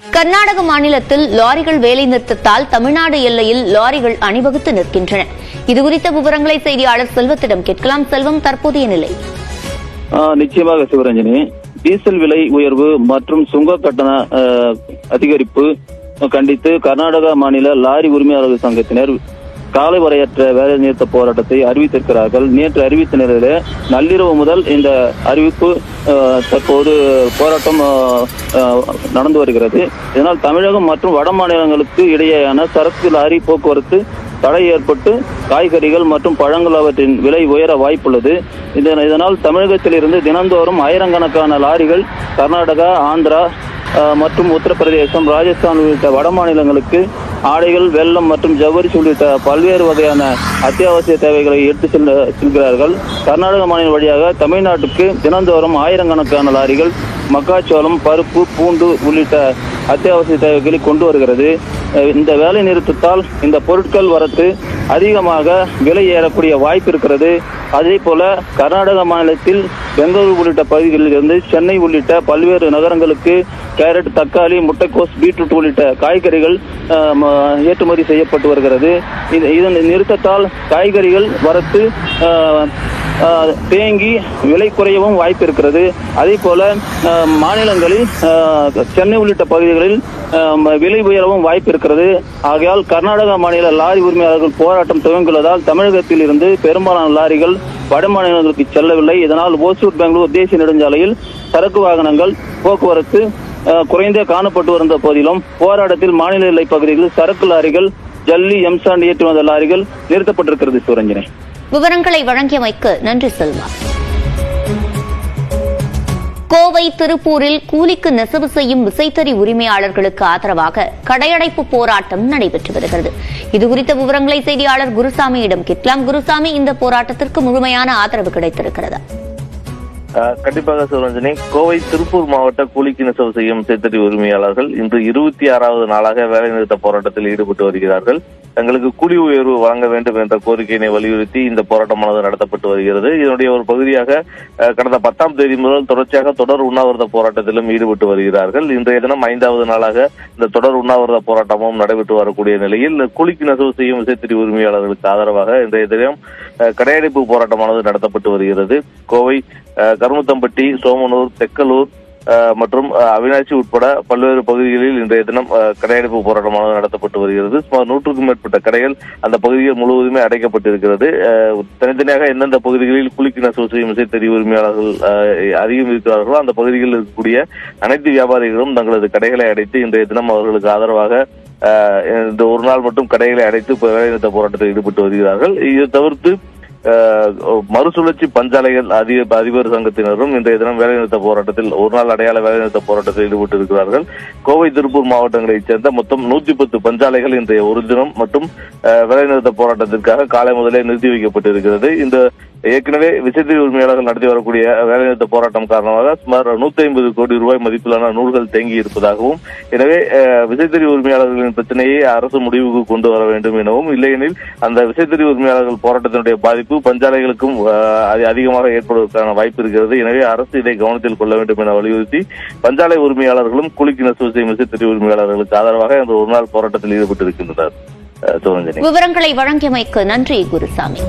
கர்நாடக மாநிலத்தில் லாரிகள் வேலை நிறுத்தத்தால் தமிழ்நாடு எல்லையில் லாரிகள் அணிவகுத்து நிற்கின்றன. இதுகுறித்த விவரங்களை செய்தியாளர் செல்வத்திடம் கேட்கலாம். செல்வம், தற்போதைய நிலை? நிச்சயமாக சிவரஞ்சனி, டீசல் விலை உயர்வு மற்றும் சுங்க கட்டண அதிகரிப்பு கண்டித்து கர்நாடக மாநில லாரி உரிமையாளர்கள் சங்கத்தினர் காலை வரையற்ற வேலை நிறுத்த போராட்டத்தை அறிவித்திருக்கிறார்கள். நேற்று அறிவித்த நிலையில நள்ளிரவு முதல் இந்த அறிவிப்பு தற்போது போராட்டம் நடந்து வருகிறது. இதனால் தமிழகம் மற்றும் வட மாநிலங்களுக்கு இடையேயான சரக்கு லாரி போக்குவரத்து தடை ஏற்பட்டு காய்கறிகள் மற்றும் பழங்கள் அவற்றின் விலை உயர வாய்ப்புள்ளது. இதனால் தமிழகத்திலிருந்து தினந்தோறும் ஆயிரக்கணக்கான லாரிகள் கர்நாடகா, ஆந்திரா மற்றும் உத்தரப்பிரதேசம், ராஜஸ்தான் உள்ளிட்ட வட மாநிலங்களுக்கு ஆடைகள், வெல்லம் மற்றும் ஜவ்வரிசி உள்ளிட்ட பல்வேறு வகையான அத்தியாவசிய தேவைகளை எடுத்து செல்கிறார்கள். கர்நாடக மாநிலம் வழியாக தமிழ்நாட்டுக்கு தினந்தோறும் ஆயிரக்கணக்கான லாரிகள் மக்காச்சோளம், பருப்பு, பூண்டு உள்ளிட்ட அத்தியாவசிய தேவைகளை கொண்டு வருகிறது. இந்த வேலை நிறுத்தத்தால் இந்த பொருட்கள் வரத்து அதிகமாக விலை ஏறக்கூடிய வாய்ப்பு இருக்கிறது. அதே போல கர்நாடக மாநிலத்தில் பெங்களூரு உள்ளிட்ட பகுதிகளில் இருந்து சென்னை உள்ளிட்ட பல்வேறு நகரங்களுக்கு கேரட், தக்காளி, முட்டைக்கோஸ், பீட்ரூட் உள்ளிட்ட காய்கறிகள் ஏற்றுமதி செய்யப்பட்டு வருகிறது. இதன் நிறுத்தத்தால் காய்கறிகள் வரத்து தேங்கி விலை குறையவும் வாய்ப்பு இருக்கிறது. அதே போல மாநிலங்களில் சென்னை உள்ளிட்ட பகுதிகளில் விலை உயரவும் வாய்ப்பு இருக்கிறது. ஆகையால் கர்நாடக மாநில லாரி உரிமையாளர்கள் போராட்டம் துவங்கியுள்ளதால் தமிழகத்தில் இருந்து பெரும்பாலான லாரிகள் வட மாநிலங்களுக்கு செல்லவில்லை. இதனால் ஓசூர் பெங்களூர் தேசிய நெடுஞ்சாலையில் சரக்கு வாகனங்கள் போக்குவரத்து குறைந்தே காணப்பட்டு வந்த போதிலும் போராட்டத்தில் மாநில எல்லை பகுதிகளில் சரக்கு லாரிகள், ஜல்லி, எம்சாண்ட் ஏற்றி வந்த லாரிகள் நிறுத்தப்பட்டிருக்கிறது. சிவரஞ்சனி, விவரங்களை வழங்கியமைக்கு நன்றி செல்வா. கோவை, திருப்பூரில் கூலிக்கு நெசவு செய்யும் விசைத்தறி உரிமையாளர்களுக்கு ஆதரவாக கடையடைப்பு போராட்டம் நடைபெற்று வருகிறது. இதுகுறித்த விவரங்களை செய்தியாளர் குருசாமியிடம் கேட்கலாம். குருசாமி, இந்த போராட்டத்திற்கு முழுமையான ஆதரவு கிடைத்திருக்கிறதா? கண்டிப்பாக சிவரஞ்சனி, கோவை, திருப்பூர் மாவட்ட கூலிக்கு நெசவு செய்யும் விசைத்தறி உரிமையாளர்கள் இன்று 26வது நாளாக வேலைநிறுத்த போராட்டத்தில் ஈடுபட்டு வருகிறார்கள். தங்களுக்கு கூலி உயர்வு வழங்க வேண்டும் என்ற கோரிக்கையினை வலியுறுத்தி இந்த போராட்டமானது நடத்தப்பட்டு வருகிறது. இதனுடைய ஒரு பகுதியாக கடந்த 10ஆம் தேதி முதல் தொடர்ச்சியாக தொடர் உண்ணாவிரத போராட்டத்திலும் ஈடுபட்டு வருகிறார்கள். இன்றைய தினம் 5வது நாளாக இந்த தொடர் உண்ணாவிரத போராட்டமும் நடைபெற்று வரக்கூடிய நிலையில் கூலிக்கு நெசவு செய்யும் விசைத்தறி உரிமையாளர்களுக்கு ஆதரவாக இன்றைய தினம் கடையடைப்பு போராட்டமானது நடத்தப்பட்டு வருகிறது. கோவை, கருமுத்தம்பட்டி, சோமனூர், தெக்கலூர் மற்றும் அவினாசி உட்பட பல்வேறு பகுதிகளில் இன்றைய தினம் கடையடைப்பு போராட்டமானது நடத்தப்பட்டு வருகிறது. சுமார் 100க்கும் மேற்பட்ட கடைகள் அந்த பகுதிகள் முழுவதுமே அடைக்கப்பட்டிருக்கிறது. தனித்தனியாக எந்தெந்த பகுதிகளில் கூலிக்கு நெசவு செய்யும் விசைத்தறி உரிமையாளர்கள் அதிகம் இருக்கிறார்களோ அந்த பகுதிகளில் இருக்கக்கூடிய அனைத்து வியாபாரிகளும் தங்களது கடைகளை அடைத்து இன்றைய தினம் அவர்களுக்கு ஆதரவாக இந்த ஒரு நாள் மட்டும் கடைகளை அடைத்து வேலைநிறுத்த போராட்டத்தில் ஈடுபட்டு வருகிறார்கள். இதை தவிர்த்து மறுசுழற்சி பஞ்சாலைகள் அதிபர் சங்கத்தினரும் இன்றைய தினம் வேலைநிறுத்த போராட்டத்தில் ஒரு நாள் அடையாள வேலைநிறுத்த போராட்டத்தில் ஈடுபட்டு இருக்கிறார்கள். கோவை, திருப்பூர் மாவட்டங்களைச் சேர்ந்த மொத்தம் 110 பஞ்சாலைகள் இன்றைய ஒரு தினம் மற்றும் வேலைநிறுத்த போராட்டத்திற்காக காலை முதலே நிறுத்தி வைக்கப்பட்டிருக்கிறது. இந்த ஏற்கனவே விசைத்தறி உரிமையாளர்கள் நடத்தி வரக்கூடிய வேலைநிறுத்த போராட்டம் காரணமாக சுமார் 150 கோடி ரூபாய் மதிப்பிலான நூல்கள் தேங்கி இருப்பதாகவும், எனவே விசைத்தறி உரிமையாளர்களின் பிரச்சனையை அரசு முடிவுக்கு கொண்டு வர வேண்டும் எனவும், இல்லையெனில் அந்த விசைத்தறி உரிமையாளர்கள் போராட்டத்தினுடைய பாதிப்பு பஞ்சாலைகளுக்கும் அதிகமாக ஏற்படுவதற்கான வாய்ப்பு இருக்கிறது. எனவே அரசு இதை கவனத்தில் கொள்ள வேண்டும் என வலியுறுத்தி பஞ்சாலை உரிமையாளர்களும் கூலிக்கு நெசவு செய்யும் விசைத்தறி உரிமையாளர்களுக்கு ஆதரவாக இந்த ஒரு நாள் போராட்டத்தில் ஈடுபட்டிருக்கின்றனர். விவரங்களை வழங்கியமைக்கு நன்றி குருசாமி.